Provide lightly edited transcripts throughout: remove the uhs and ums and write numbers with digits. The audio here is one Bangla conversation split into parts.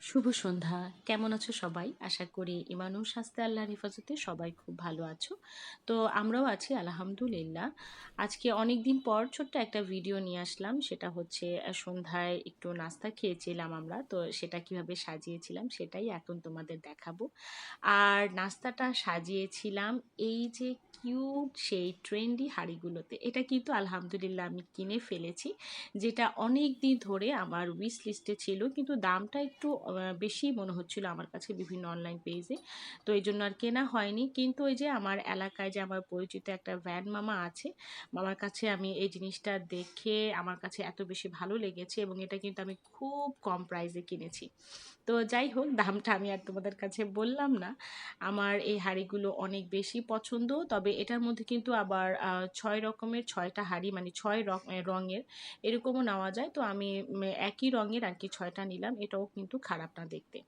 শুভ সন্ধ্যা। কেমন আছো সবাই? আশা করি ইমান ও স্বাস্থ্যে আল্লাহর হেফাজতে সবাই খুব ভালো আছো। তো আমরাও আছি আলহামদুলিল্লাহ। আজকে অনেকদিন পর ছোট্ট একটা ভিডিও নিয়ে আসলাম। সেটা হচ্ছে সন্ধ্যায় একটু নাস্তা খেয়েছিলাম আমরা। তো সেটা কিভাবে সাজিয়েছিলাম সেটাই এখন তোমাদের দেখাবো। আর নাস্তাটা সাজিয়েছিলাম এই যে কিউট সেই ট্রেন্ডি হাঁড়িগুলোতে। এটা কিন্তু আলহামদুলিল্লাহ আমি কিনে ফেলেছি। যেটা অনেক দিন ধরে আমার উইশ লিস্টে ছিল, কিন্তু দামটা একটু বেশি মনে হচ্ছিল আমার কাছে বিভিন্ন অনলাইন পেজে। তো এই জন্য আর কেনা হয়নি, কিন্তু ওই যে আমার এলাকায় যে আমার পরিচিত একটা ভ্যান মামা আছে, মামার কাছে আমি এই জিনিসটা দেখে আমার কাছে এত বেশি ভালো লেগেছে এবং এটা কিন্তু আমি খুব কম প্রাইসে কিনেছি। তো যাই হোক, দামটা আমি আর তোমাদের কাছে বললাম না। আমার এই হাঁড়িগুলো অনেক বেশি পছন্দ, তবে এটার মধ্যে কিন্তু আবার ৬ রকমের ৬টা হাঁড়ি, মানে ৬ রঙের এরকমও নেওয়া যায়। তো আমি একই রঙের আর কি ৬টা নিলাম, এটাও কিন্তু খারাপ না দেখতে।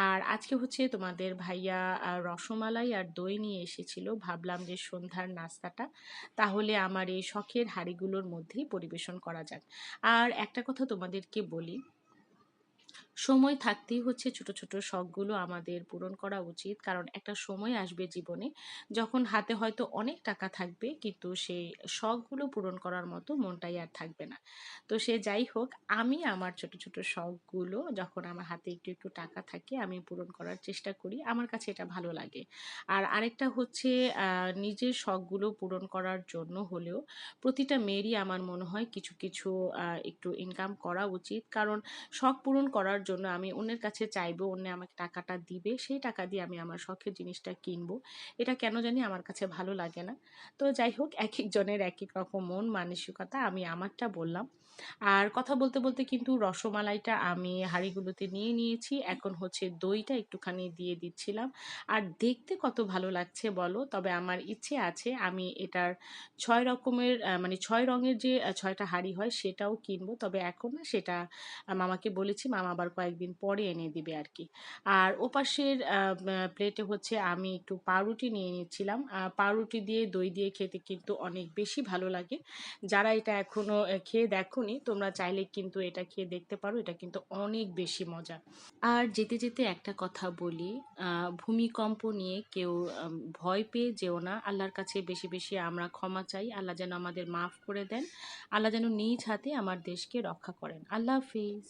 আর আজকে হচ্ছে তোমাদের ভাইয়া রসমালাই আর দই নিয়ে এসেছিল। ভাবলাম যে সন্ধ্যার নাস্তাটা তাহলে আমার এই শখের হাঁড়িগুলোর মধ্যেই পরিবেশন করা যাক। আর একটা কথা তোমাদেরকে বলি, সময় থাকতেই হচ্ছে ছোট ছোট শখগুলো আমাদের পূরণ করা উচিত, কারণ একটা সময় আসবে জীবনে যখন হাতে হয়তো অনেক টাকা থাকবে, কিন্তু সেই শখগুলো পূরণ করার মতো মনটাই আর থাকবে না। তো সে যাই হোক, আমি আমার ছোট ছোট শখগুলো যখন আমার হাতে একটু একটু টাকা থাকে আমি পূরণ করার চেষ্টা করি, আমার কাছে এটা ভালো লাগে। আর আরেকটা হচ্ছে নিজের শখগুলো পূরণ করার জন্য হলেও প্রতিটা মেয়েরই আমার মনে হয় কিছু কিছু একটু ইনকাম করা উচিত, কারণ শখ পূরণ করার জন্য আমি অন্যের কাছে চাইবো, অন্য আমাকে টাকাটা দিবে, সেই টাকা দিয়ে আমি আমার শখের জিনিসটা কিনবো। এটা কেন জানি আমার কাছে ভালো লাগে না। তো যাই হোক, এক একজনের এক এক রকম মন মানসিকতা, আমি আমারটা বললাম। আর কথা বলতে বলতে কিন্তু রসমালাইটা আমি হাঁড়িগুলোতে নিয়ে নিয়েছি, এখন হচ্ছে দইটা একটুখানি দিয়ে দিচ্ছিলাম। আর দেখতে কত ভালো লাগছে বলো। তবে আমার ইচ্ছে আছে আমি এটার ৬ রকমের মানে ৬ রঙের যে ৬টা হাঁড়ি হয় সেটাও কিনবো, তবে এখন না, সেটা মামাকে বলেছি, মামা আবার কয়েকদিন পরে এনে দিবে আর কি। আর ওপাশের প্লেটে হচ্ছে আমি একটু পাউরুটি নিয়ে নিচ্ছিলাম। পাউরুটি দিয়ে দই দিয়ে খেতে কিন্তু অনেক বেশি ভালো লাগে। যারা এটা এখনো খেয়ে দেখোনি, তোমরা চাইলে কিন্তু এটা খেয়ে দেখতে পারো, এটা কিন্তু অনেক বেশি মজা। আর যেতে যেতে একটা কথা বলি, ভূমিকম্প নিয়ে কেউ ভয় পেয়ে যেও না। আল্লাহর কাছে বেশি বেশি আমরা ক্ষমা চাই, আল্লাহ যেন আমাদের মাফ করে দেন, আল্লাহ যেন নিজ হাতে আমার দেশকে রক্ষা করেন। আল্লাহ হাফিজ।